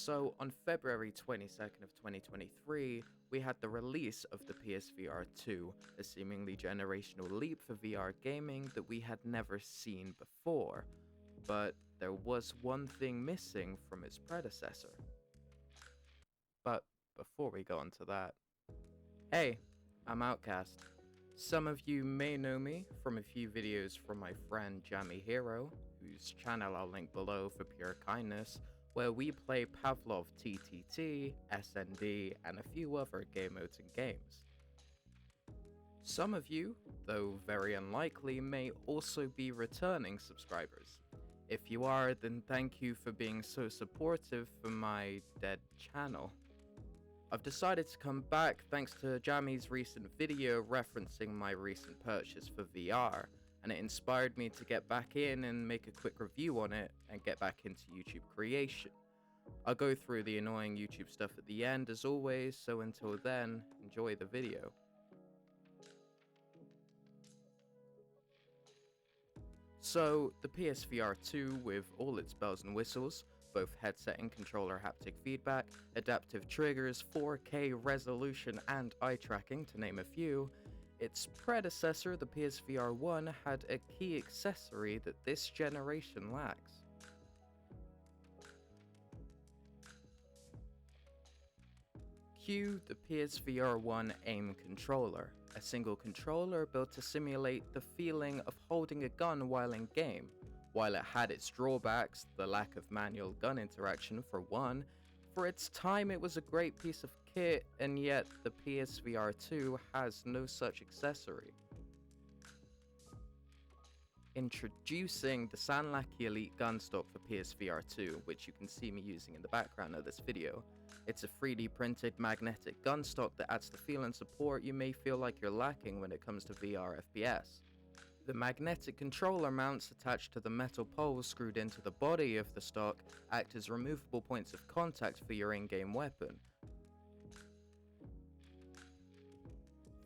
So on February 22nd of 2023, we had the release of the PSVR 2, a seemingly generational leap for VR gaming that we had never seen before. But there was one thing missing from its predecessor. But before we go on to that, hey, I'm Outcast. Some of you may know me from a few videos from my friend Jammy, whose channel I'll link below for pure kindness, where we play Pavlov TTT, SND, and a few other game modes and games. Some of you, though very unlikely, may also be returning subscribers. If you are, then thank you for being so supportive for my dead channel. I've decided to come back thanks to Jammy's recent video referencing my recent purchase for VR, and it inspired me to get back in and make a quick review on it and get back into YouTube creation. I'll go through the annoying YouTube stuff at the end as always, so until then, enjoy the video. So, the PSVR 2 with all its bells and whistles, both headset and controller haptic feedback, adaptive triggers, 4K resolution and eye tracking to name a few, its predecessor, the PSVR 1, had a key accessory that this generation lacks. Cue the PSVR 1 AIM controller, a single controller built to simulate the feeling of holding a gun while in game. While it had its drawbacks, the lack of manual gun interaction for one, for its time it was a great piece of kit, and yet the PSVR 2 has no such accessory. Introducing the Sanlaki Elite Gunstock for PSVR 2, which you can see me using in the background of this video. It's a 3D printed magnetic gunstock that adds the feel and support you may feel like you're lacking when it comes to VR FPS. The magnetic controller mounts attached to the metal poles screwed into the body of the stock act as removable points of contact for your in-game weapon.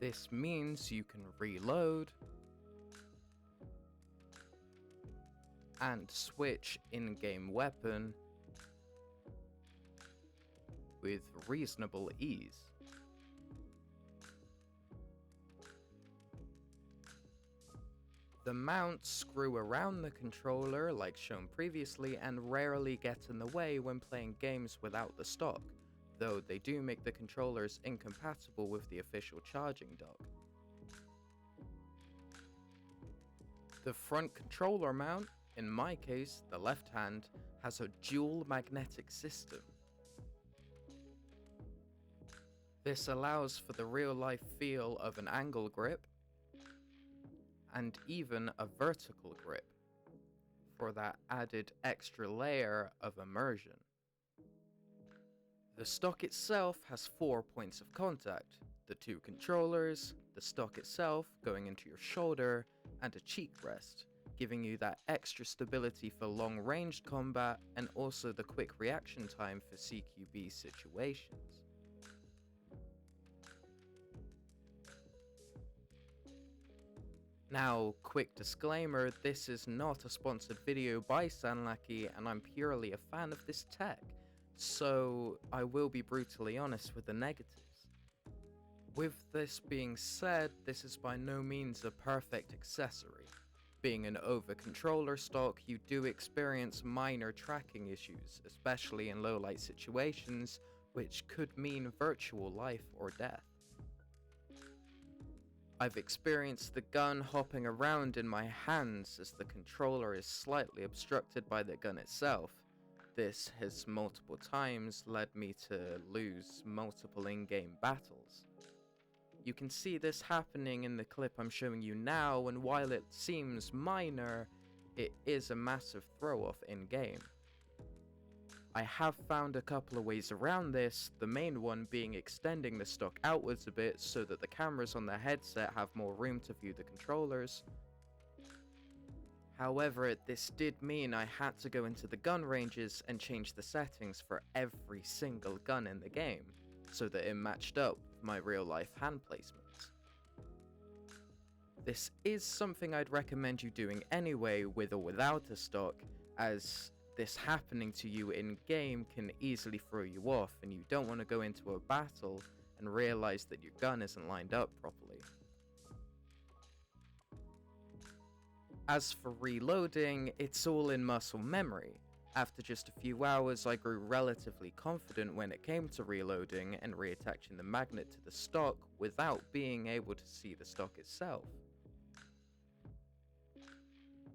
This means you can reload and switch in-game weapon with reasonable ease. The mounts screw around the controller like shown previously and rarely get in the way when playing games without the stock, though they do make the controllers incompatible with the official charging dock. The front controller mount, in my case the left hand, has a dual magnetic system. This allows for the real-life feel of an angle grip and even a vertical grip for that added extra layer of immersion. The stock itself has 4 points of contact, the 2 controllers, the stock itself going into your shoulder, and a cheek rest, giving you that extra stability for long-range combat and also the quick reaction time for CQB situations. Now, quick disclaimer, this is not a sponsored video by Sanlaki and I'm purely a fan of this tech, so I will be brutally honest with the negatives. With this being said, this is by no means a perfect accessory. Being an over-controller stock, you do experience minor tracking issues, especially in low-light situations, which could mean virtual life or death. I've experienced the gun hopping around in my hands as the controller is slightly obstructed by the gun itself. This has multiple times led me to lose multiple in-game battles. You can see this happening in the clip I'm showing you now, and while it seems minor, it is a massive throw-off in-game. I have found a couple of ways around this, the main one being extending the stock outwards a bit so that the cameras on the headset have more room to view the controllers. However, this did mean I had to go into the gun ranges and change the settings for every single gun in the game, so that it matched up with my real-life hand placements. This is something I'd recommend you doing anyway with or without a stock, as this happening to you in game can easily throw you off, and you don't want to go into a battle and realize that your gun isn't lined up properly. As for reloading, it's all in muscle memory. After just a few hours, I grew relatively confident when it came to reloading and reattaching the magnet to the stock without being able to see the stock itself.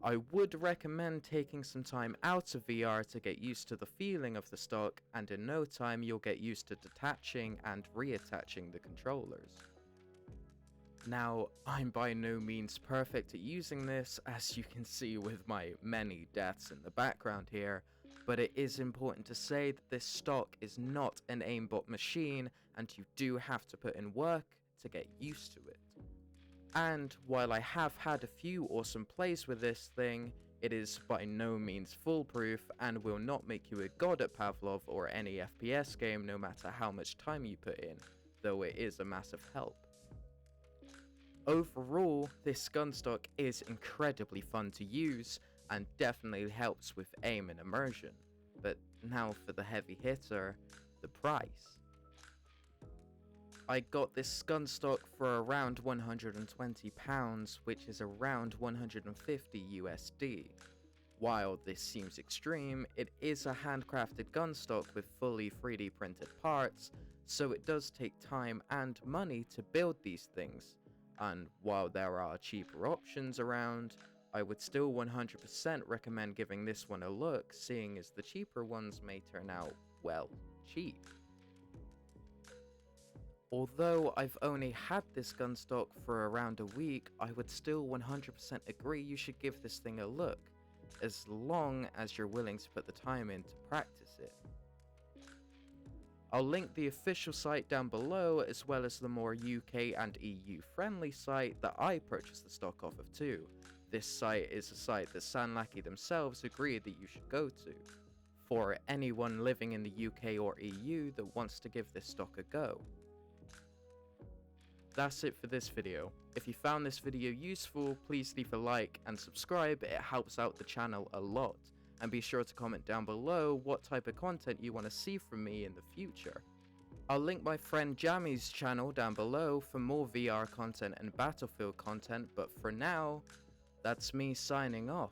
I would recommend taking some time out of VR to get used to the feeling of the stock, and in no time you'll get used to detaching and reattaching the controllers. Now, I'm by no means perfect at using this, as you can see with my many deaths in the background here, but it is important to say that this stock is not an aimbot machine, and you do have to put in work to get used to it. And while I have had a few awesome plays with this thing, it is by no means foolproof and will not make you a god at Pavlov or any FPS game no matter how much time you put in, though it is a massive help. Overall, this Gunstock is incredibly fun to use and definitely helps with aim and immersion, but now for the heavy hitter, the price. I got this Gunstock for around £120, which is around 150 USD. While this seems extreme, it is a handcrafted Gunstock with fully 3D printed parts, so it does take time and money to build these things. And while there are cheaper options around, I would still 100% recommend giving this one a look, seeing as the cheaper ones may turn out, well, cheap. Although I've only had this Gunstock for around a week, I would still 100% agree you should give this thing a look, as long as you're willing to put the time in to practice it. I'll link the official site down below, as well as the more UK and EU friendly site that I purchased the stock off of too. This site is a site that Sanlaki themselves agreed that you should go to, for anyone living in the UK or EU that wants to give this stock a go. That's it for this video. If you found this video useful, please leave a like and subscribe, it helps out the channel a lot. And be sure to comment down below what type of content you want to see from me in the future. I'll link my friend Jammy's channel down below for more VR content and Battlefield content, but for now, that's me signing off.